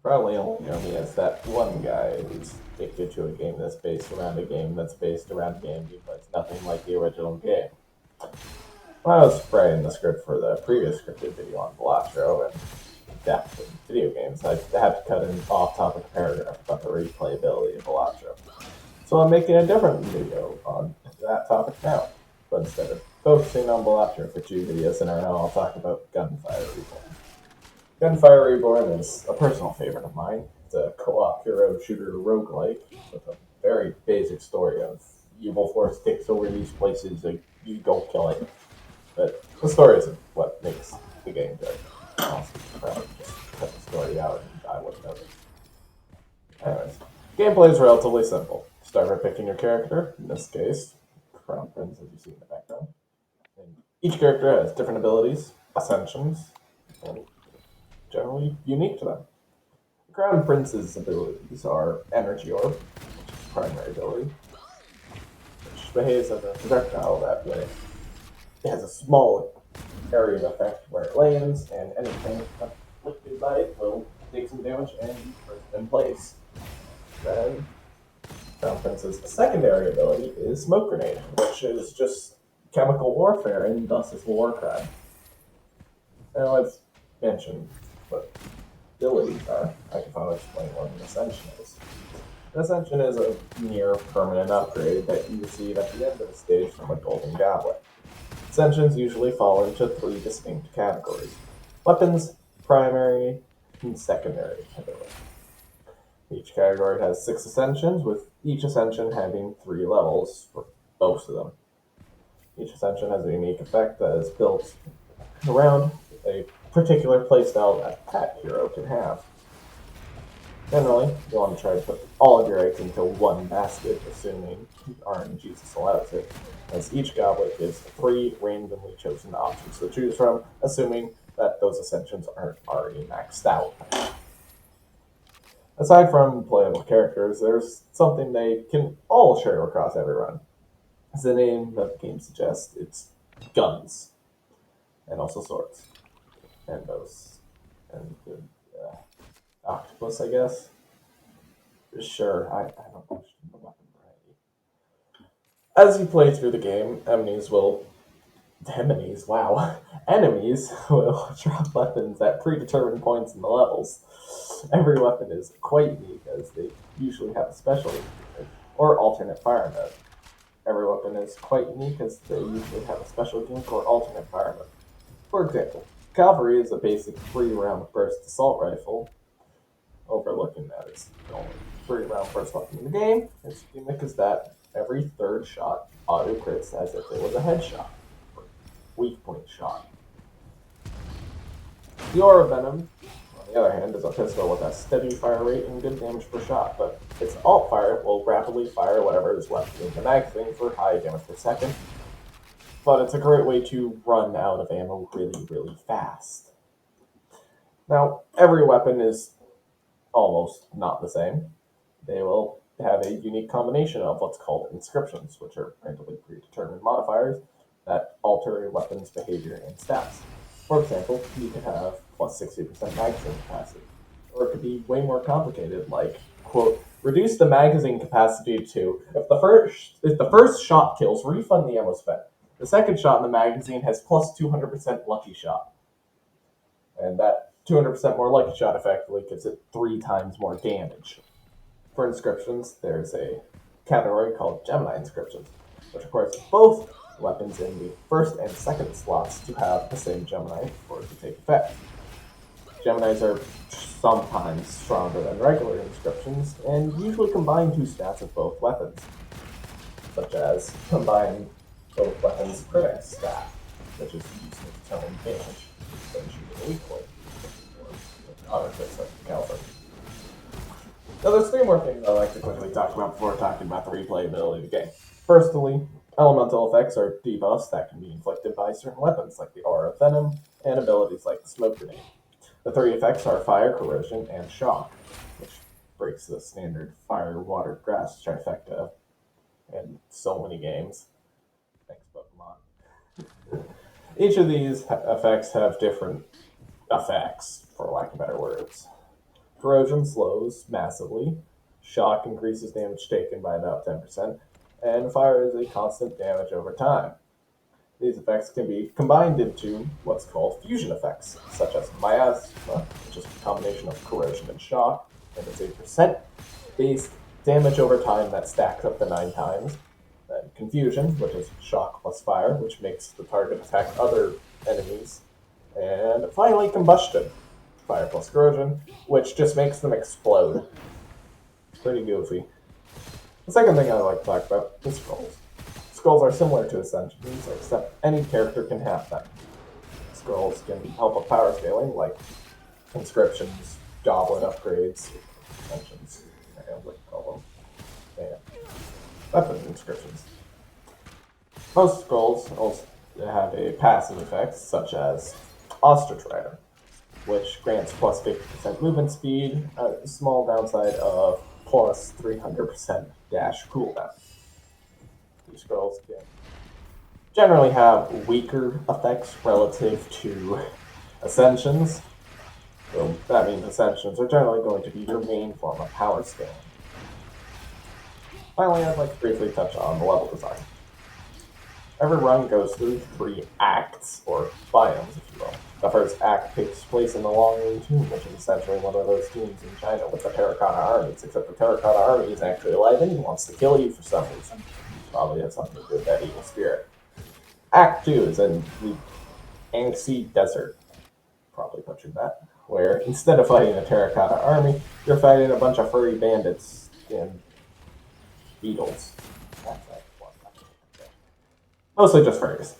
Probably only know me as that one guy who's addicted to a game that's based around a game that's based around a game because nothing like the original game. When I was writing the script for the previous scripted video on Velatro and depth in video games, I had to cut an off-topic paragraph about the replayability of Velatro. So I'm making a different video on that topic now. But instead of focusing on Velatro for 2 videos in a row, I'll talk about Gunfire Reborn. Gunfire Reborn is a personal favorite of mine. It's a co-op hero shooter roguelike with a very basic story of evil force takes over these places and you go kill it. But the story isn't what makes the game good. Also, probably just cut the story out and I wouldn't notice. Anyways, gameplay is relatively simple. Start by picking your character, in this case, Crown Prince, as you see in the background. And each character has different abilities, ascensions, and generally unique to them. The Crown Prince's abilities are Energy Orb, which is his primary ability, which behaves as a projectile that when it has a small area of effect where it lands, and anything afflicted by it will take some damage and be frozen in place. Then, Crown Prince's secondary ability is Smoke Grenade, which is just chemical warfare and thus is war crime. Now, I've mentioned what abilities are. I can finally explain what an Ascension is. An Ascension is a near permanent upgrade that you receive at the end of the stage from a golden goblet. Ascensions usually fall into 3 distinct categories: weapons, primary, and secondary ability. Each category has 6 ascensions, with each ascension having 3 levels for most of them. Each ascension has a unique effect that is built around a particular playstyle that hero can have. Generally, you want to try to put all of your eggs into one basket, assuming RNG allows it, as each goblet gives 3 randomly chosen options to choose from, assuming that those ascensions aren't already maxed out. Aside from playable characters, there's something they can all share across every run. As the name of the game suggests, it's guns, and also swords, and bows, and octopus, I guess. Sure, I don't question the weapon variety. As you play through the game, enemies will drop weapons at predetermined points in the levels. Every weapon is quite unique as they usually have a specialty or alternate fire mode. Every weapon is quite unique as they usually have a special gimmick or alternate fire mode. For example, Cavalry is a basic 3-round burst assault rifle. Overlooking that is the only 3-round burst weapon in the game. Its gimmick is that every 3rd shot auto crits as if it was a headshot, or weak point shot. The Aura Venom, on the other hand, is a pistol with a steady fire rate and good damage per shot, but its alt fire will rapidly fire whatever is left in the magazine for high damage per second. But it's a great way to run out of ammo really, really fast. Now, every weapon is almost not the same. They will have a unique combination of what's called inscriptions, which are randomly predetermined modifiers that alter a weapon's behavior and stats. For example, you could have plus 60% magazine capacity, or it could be way more complicated, like, quote, reduce the magazine capacity to, if the first shot kills, refund the ammo spent. The second shot in the magazine has plus 200% lucky shot. And that 200% more lucky shot effectively gives it 3 times more damage. For inscriptions, there's a category called Gemini inscriptions, which requires both weapons in the first and second slots to have the same Gemini for it to take effect. Geminis are sometimes stronger than regular inscriptions, and usually combine 2 stats of both weapons, such as combine both weapons' critic stat, which is used to determine damage, when shooting a weak point, or other crits like the caliber. Now, there's 3 more things I'd like to quickly talk about before talking about the replayability of the game. Firstly, elemental effects are debuffs that can be inflicted by certain weapons, like the Aura of Venom, and abilities like the Smoke Grenade. The 3 effects are Fire, Corrosion, and Shock, which breaks the standard Fire, Water, Grass trifecta in so many games. Thanks, Pokemon. Each of these effects have different effects, for lack of better words. Corrosion slows massively, shock increases damage taken by about 10%, and fire is a constant damage over time. These effects can be combined into what's called fusion effects, such as miasma, which is a combination of corrosion and shock, and it's a percent-based damage over time that stacks up to 9 times. Then confusion, which is shock plus fire, which makes the target attack other enemies. And finally, combustion, fire plus corrosion, which just makes them explode. It's pretty goofy. The second thing I'd like to talk about is scrolls. Scrolls are similar to Ascensions, except any character can have them. Scrolls can help with power scaling, like inscriptions, goblet upgrades, Ascensions, I don't know what you call them. Yeah. Weapon inscriptions. Most scrolls also have a passive effect, such as Ostrich Rider, which grants plus 50% movement speed, a small downside of plus 300% dash cooldown. These scrolls can generally have weaker effects relative to Ascensions. So that means Ascensions are generally going to be your main form of power scaling. Finally, I'd like to briefly touch on the level design. Every run goes through 3 acts, or biomes, if you will. The first act takes place in the Long Moon Tomb, which is essentially one of those tombs in China with the Terracotta Armies, except the Terracotta Army is actually alive and he wants to kill you for some reason. Probably has something to do with that evil spirit. Act 2 is in the Yangtze Desert, probably butchered that, where instead of fighting a Terracotta Army, you're fighting a bunch of furry bandits and beetles. Mostly just furries.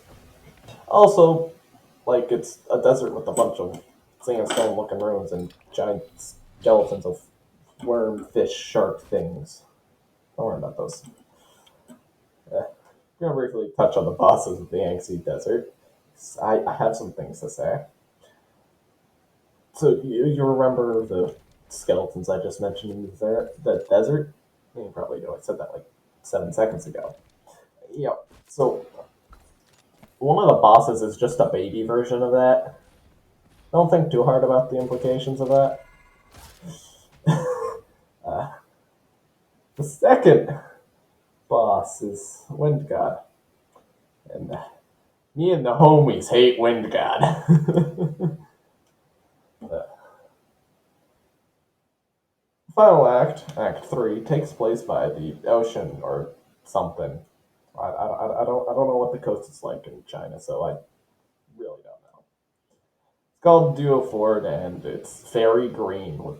Also, like, it's a desert with a bunch of sandstone-looking ruins and giant skeletons of worm, fish, shark things. Don't worry about those. I'm gonna briefly touch on the bosses of the Yangtze Desert. I have some things to say. So you remember the skeletons I just mentioned in the desert? You probably know I said that like 7 seconds ago. Yeah. So one of the bosses is just a baby version of that. Don't think too hard about the implications of that. The second boss is Wind God. And me and the homies hate Wind God. Final act, Act 3, takes place by the ocean or something. I don't know what the coast is like in China, so I really don't know. It's called Duo Ford, and it's very green with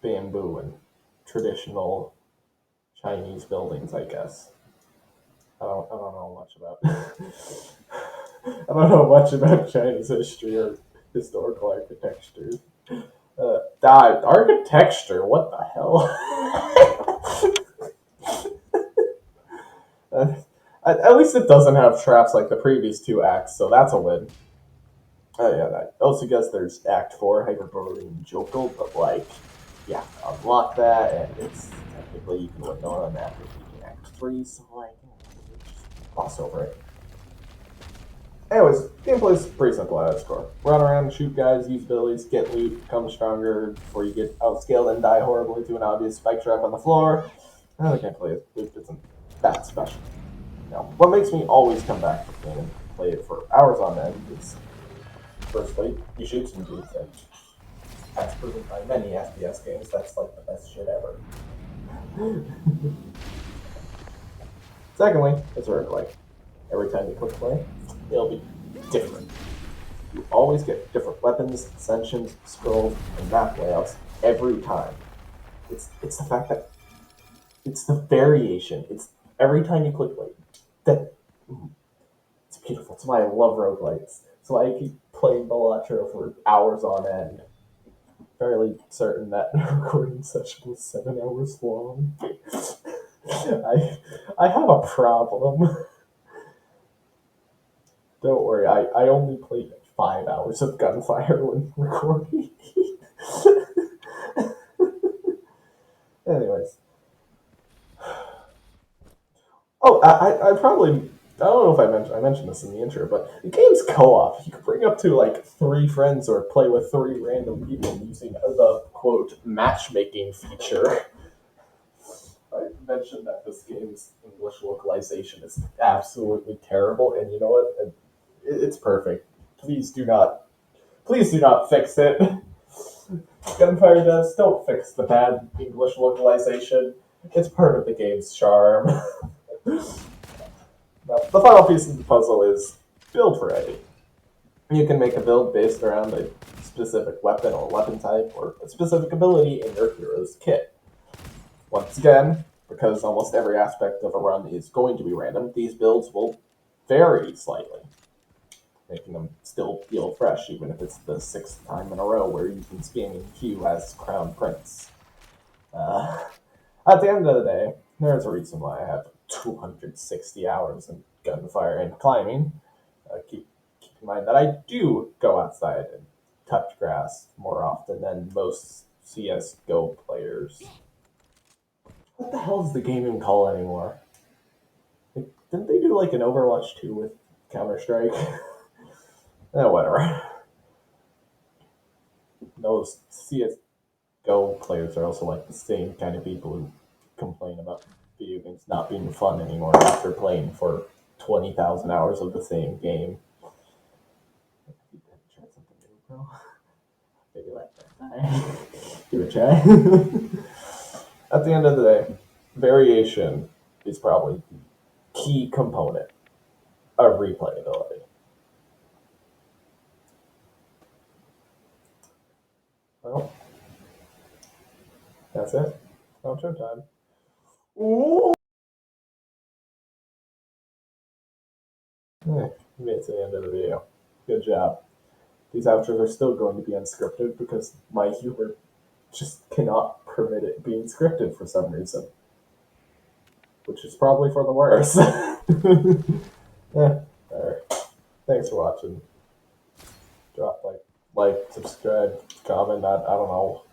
bamboo and traditional Chinese buildings, I guess. I don't know much about. I don't know much about Chinese history or historical architecture. Architecture? What the hell? uh, at least it doesn't have traps like the previous 2 acts, so that's a win. Oh yeah, I also guess there's Act 4, Hyperborean Jokel, but like, yeah, unlock that, and it's technically you can win on after beating Act 3, so like, just gloss over it. Anyways, gameplay is pretty simple at its core. Run around, shoot guys, use abilities, get loot, become stronger before you get outscaled and die horribly to an obvious spike trap on the floor. The gameplay isn't that special. Now, what makes me always come back to the game and play it for hours on end is, firstly, you shoot some dudes, and as proven by many FPS games, that's like the best shit ever. Secondly, it's roguelike. Every time you click play, it'll be different. You always get different weapons, ascensions, scrolls, and map layouts every time. It's the fact that it's the variation. It's every time you click play. That it's beautiful. It's why I love roguelites. It's why I keep playing Balatro for hours on end. Fairly certain that recording session was 7 hours long. I have a problem. Don't worry, I only played 5 hours of Gunfire when recording. Anyways. Oh, I probably I don't know if I mentioned this in the intro, but the game's co-op. You can bring up to like 3 friends or play with 3 random people using the quote matchmaking feature. I mentioned that this game's English localization is absolutely terrible, and you know what? It's perfect. Please do not fix it. Gunfire devs, don't fix the bad English localization. It's part of the game's charm. Now, the final piece of the puzzle is build variety. You can make a build based around a specific weapon or weapon type or a specific ability in your hero's kit. Once again, because almost every aspect of a run is going to be random, these builds will vary slightly, making them still feel fresh, even if it's the 6th time in a row where you've been spamming Q as Crown Prince. Uh, at the end of the day, there's a reason why I have 260 hours in Gunfire and climbing. Keep in mind that I do go outside and touch grass more often than most CS:GO players. What the hell is the game even called anymore? Like, didn't they do like an Overwatch 2 with Counter Strike? Whatever. Those CS:GO players are also like the same kind of people who complain about video games not being fun anymore after playing for 20,000 hours of the same game. Try something new, bro. Maybe like that. Give it a try. At the end of the day, variation is probably the key component of replayability. Well, that's it. Outro time. Ooh. You made it to the end of the video. Good job. These outros are still going to be unscripted because my humor just cannot permit it being scripted for some reason. Which is probably for the worse. Yeah, alright. Thanks for watching. Drop like, subscribe, comment, I don't know.